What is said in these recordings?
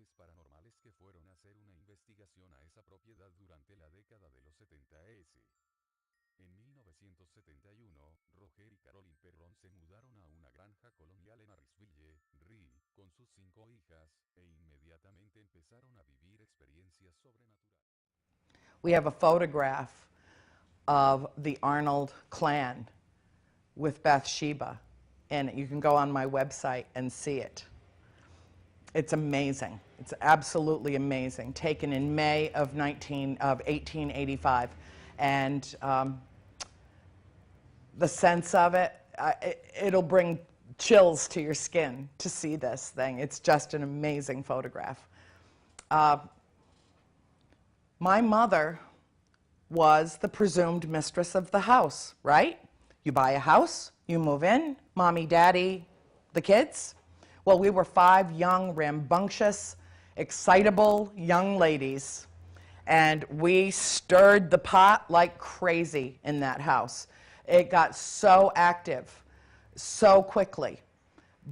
investigadores paranormales que fueron a hacer una investigación a esa propiedad durante la década de los 70s. En 1971, Roger y Carolyn Perron se mudaron a una granja colonial en Harrisville, Rhode, con sus 5 hijas, e inmediatamente empezaron a vivir experiencias sobrenaturales. We have a photograph of the Arnold clan with Bathsheba, and you can go on my website and see it. It's amazing. It's absolutely amazing. Taken in May of 1885, and the sense of it, it'll bring chills to your skin to see this thing. It's just an amazing photograph. My mother was the presumed mistress of the house, right? You buy a house, you move in, mommy, daddy, the kids. Well, we were 5 young, rambunctious, excitable young ladies, and we stirred the pot like crazy in that house. It got so active so quickly.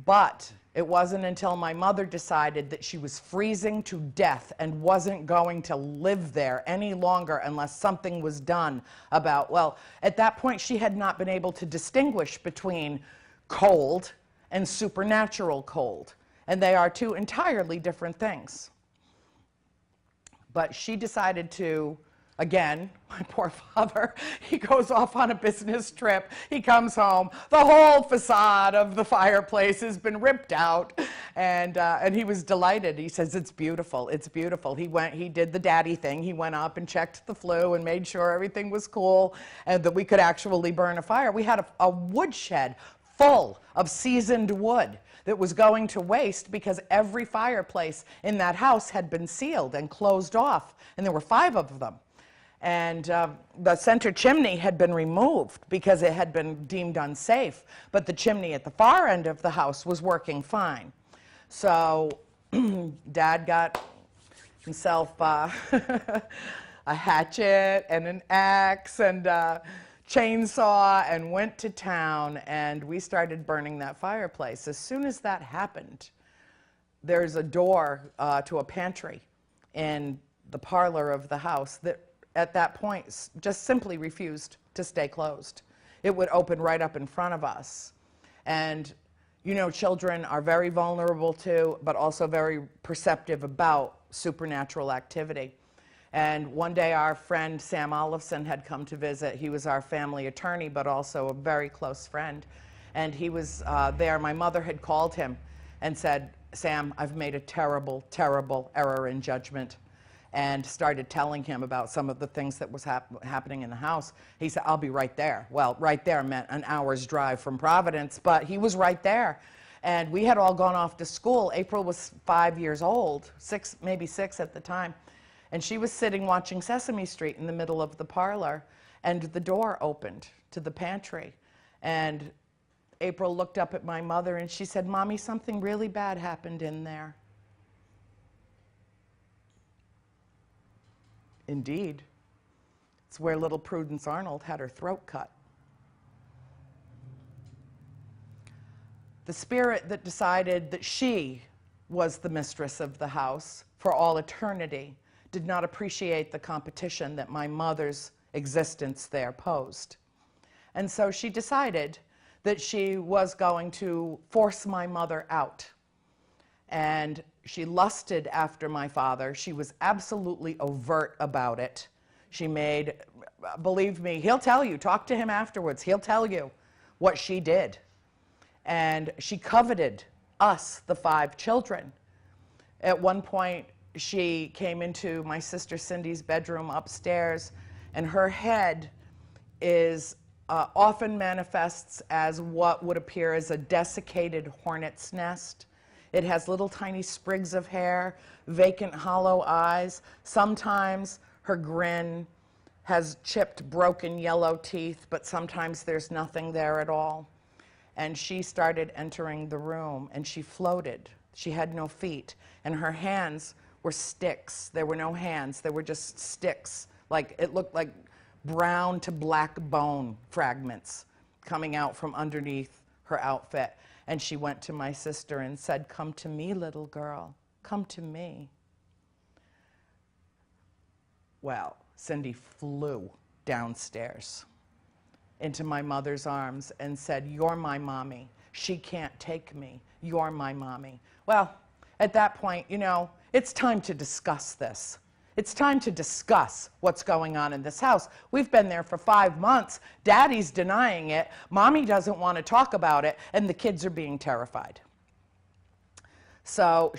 But it wasn't until my mother decided that she was freezing to death and wasn't going to live there any longer unless something was done about, well, at that point she had not been able to distinguish between cold and supernatural cold. And they are 2 entirely different things. But she decided to, again, my poor father, he goes off on a business trip. He comes home. The whole facade of the fireplace has been ripped out. And he was delighted. He says, it's beautiful. It's beautiful. He did the daddy thing. He went up and checked the flue and made sure everything was cool and that we could actually burn a fire. We had a woodshed full of seasoned wood that was going to waste because every fireplace in that house had been sealed and closed off. And there were 5 of them. And the center chimney had been removed because it had been deemed unsafe. But the chimney at the far end of the house was working fine. So Dad got himself a hatchet and an axe and a chainsaw and went to town, and we started burning that fireplace. As soon as that happened, there's a door to a pantry in the parlor of the house that at that point just simply refused to stay closed. It would open right up in front of us. And you know, children are very vulnerable to, but also very perceptive about supernatural activity. And one day our friend Sam Olofsson had come to visit. He was our family attorney, but also a very close friend. And he was there. My mother had called him and said, Sam, I've made a terrible, terrible error in judgment. And started telling him about some of the things that was happening in the house. He said, I'll be right there. Well, right there meant an hour's drive from Providence, but he was right there. And we had all gone off to school. April was 5 years old, 6, maybe 6 at the time. And she was sitting watching Sesame Street in the middle of the parlor, and the door opened to the pantry. And April looked up at my mother and she said, Mommy, something really bad happened in there. Indeed. It's where little Prudence Arnold had her throat cut. The spirit that decided that she was the mistress of the house for all eternity did not appreciate the competition that my mother's existence there posed. And so she decided that she was going to force my mother out. And she lusted after my father. She was absolutely overt about it. She made, believe me, he'll tell you, talk to him afterwards, he'll tell you what she did. And she coveted us, the 5 children. At one point, she came into my sister Cindy's bedroom upstairs, and her head is often manifests as what would appear as a desiccated hornet's nest. It has little tiny sprigs of hair, vacant hollow eyes. Sometimes her grin has chipped, broken yellow teeth, but sometimes there's nothing there at all. And she started entering the room, and she floated. She had no feet, and her hands were sticks. There were no hands. They were just sticks. Like, it looked like brown to black bone fragments coming out from underneath her outfit. And she went to my sister and said, "Come to me, little girl." come to me. Well, Cindy flew downstairs into my mother's arms and said, "You're my mommy. She can't take me. You're my mommy." Well, at that point, you know, it's time to discuss this. It's time to discuss what's going on in this house. We've been there for 5 months. Daddy's denying it. Mommy doesn't want to talk about it, and the kids are being terrified. So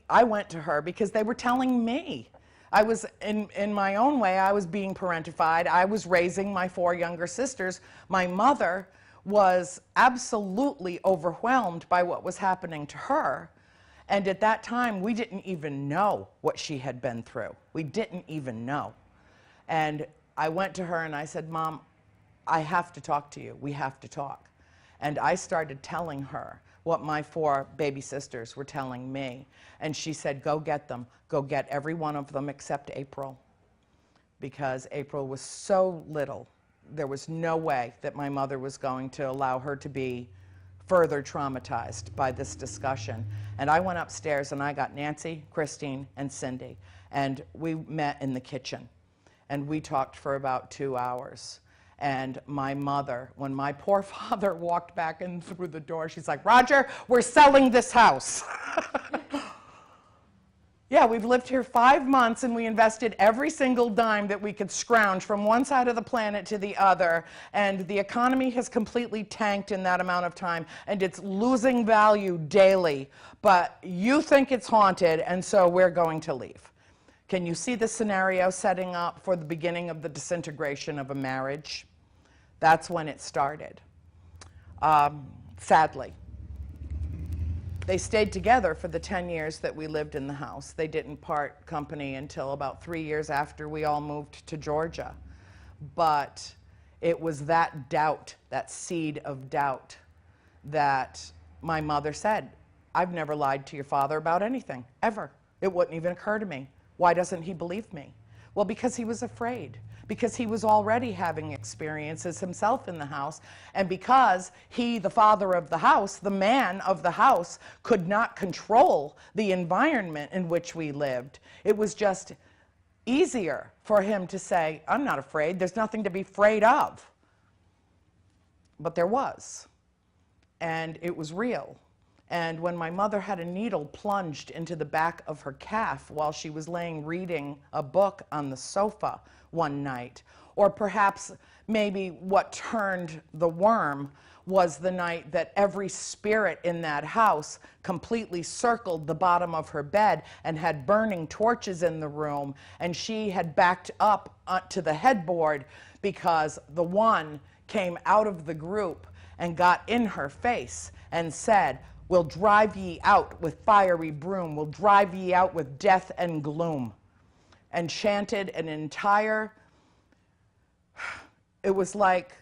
I went to her because they were telling me. I was, in my own way, I was being parentified. I was raising my 4 younger sisters. My mother was absolutely overwhelmed by what was happening to her. And at that time, we didn't even know what she had been through. We didn't even know. And I went to her and I said, "Mom, I have to talk to you. We have to talk." And I started telling her what my 4 baby sisters were telling me. And she said, "Go get them. Go get every one of them except April." Because April was so little. There was no way that my mother was going to allow her to be further traumatized by this discussion. And I went upstairs and I got Nancy, Christine, and Cindy. And we met in the kitchen. And we talked for about 2 hours. And my mother, when my poor father walked back in through the door, she's like, "Roger, we're selling this house." Yeah, we've lived here 5 months and we invested every single dime that we could scrounge from one side of the planet to the other. And the economy has completely tanked in that amount of time and it's losing value daily. But you think it's haunted and so we're going to leave. Can you see the scenario setting up for the beginning of the disintegration of a marriage? That's when it started, sadly. They stayed together for the 10 years that we lived in the house. They didn't part company until about 3 years after we all moved to Georgia. But it was that doubt, that seed of doubt, that my mother said, "I've never lied to your father about anything, ever. It wouldn't even occur to me. Why doesn't he believe me?" Well, because he was afraid. Because he was already having experiences himself in the house, and because he, the father of the house, the man of the house, could not control the environment in which we lived. It was just easier for him to say, "I'm not afraid, there's nothing to be afraid of." But there was, and it was real. And when my mother had a needle plunged into the back of her calf while she was laying reading a book on the sofa one night, or perhaps maybe what turned the worm was the night that every spirit in that house completely circled the bottom of her bed and had burning torches in the room, and she had backed up to the headboard because the one came out of the group and got in her face and said, "We'll drive ye out with fiery broom, we'll drive ye out with death and gloom," and chanted an entire, it was like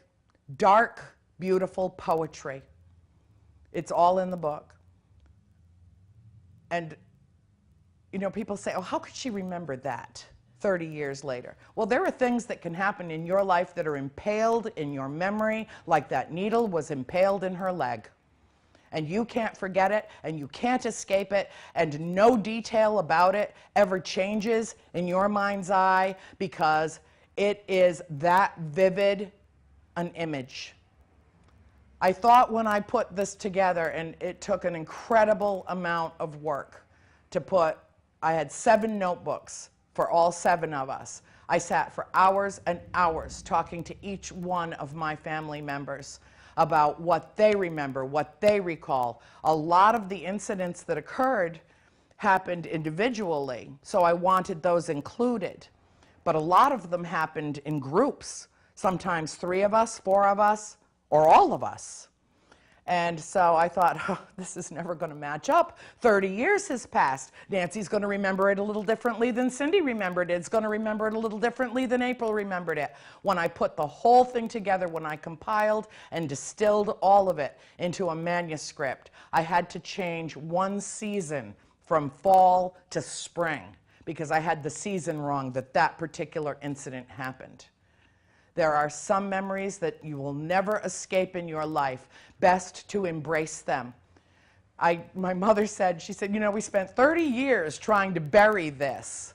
dark, beautiful poetry. It's all in the book. And, you know, people say, "Oh, how could she remember that 30 years later?" Well, there are things that can happen in your life that are impaled in your memory, like that needle was impaled in her leg. And you can't forget it, and you can't escape it, and no detail about it ever changes in your mind's eye because it is that vivid an image. I thought when I put this together, and it took an incredible amount of work to put, I had 7 notebooks for all 7 of us. I sat for hours and hours talking to each one of my family members about what they remember, what they recall. A lot of the incidents that occurred happened individually, so I wanted those included. But a lot of them happened in groups, sometimes 3 of us, 4 of us, or all of us. And so I thought, oh, this is never going to match up. 30 years has passed. Nancy's going to remember it a little differently than Cindy remembered it. It's going to remember it a little differently than April remembered it. When I put the whole thing together, when I compiled and distilled all of it into a manuscript, I had to change 1 season from fall to spring because I had the season wrong that particular incident happened. There are some memories that you will never escape in your life. Best to embrace them. My mother said, she said, you know, we spent 30 years trying to bury this.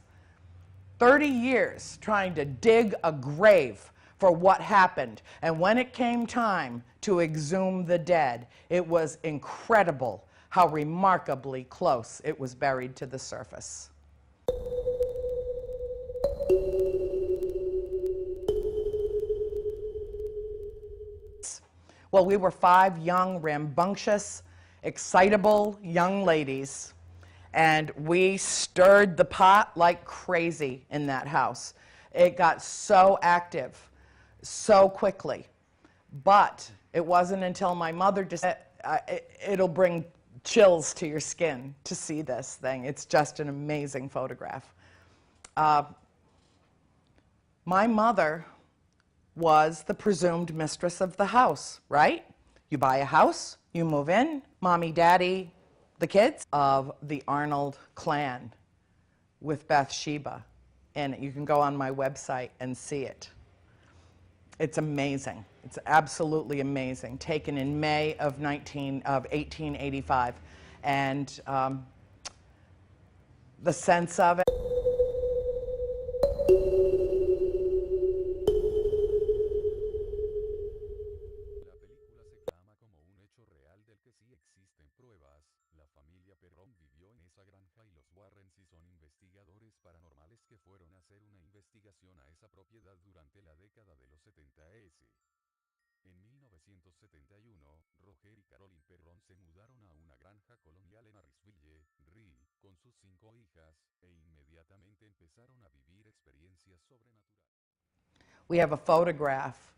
30 years trying to dig a grave for what happened. And when it came time to exhume the dead, it was incredible how remarkably close it was buried to the surface. Well, we were 5 young, rambunctious, excitable young ladies, and we stirred the pot like crazy in that house. It got so active so quickly. But it wasn't until my mother just said, it'll bring chills to your skin to see this thing. It's just an amazing photograph. My mother was the presumed mistress of the house, right? You buy a house, you move in, mommy, daddy, the kids of the Arnold clan with Bathsheba. And you can go on my website and see it. It's amazing. It's absolutely amazing. Taken in May of 1885. And the sense of it. La película se clama como un hecho real del que sí existen pruebas. La familia Perron vivió en esa granja y los Warren sí son investigadores paranormales que fueron a hacer una investigación a esa propiedad durante la década de los 70s. En 1971, Roger y Carolyn Perron se mudaron a una granja colonial en Harrisville, Rhode, con sus 5 hijas, e inmediatamente empezaron a vivir experiencias sobrenaturales. We have a photograph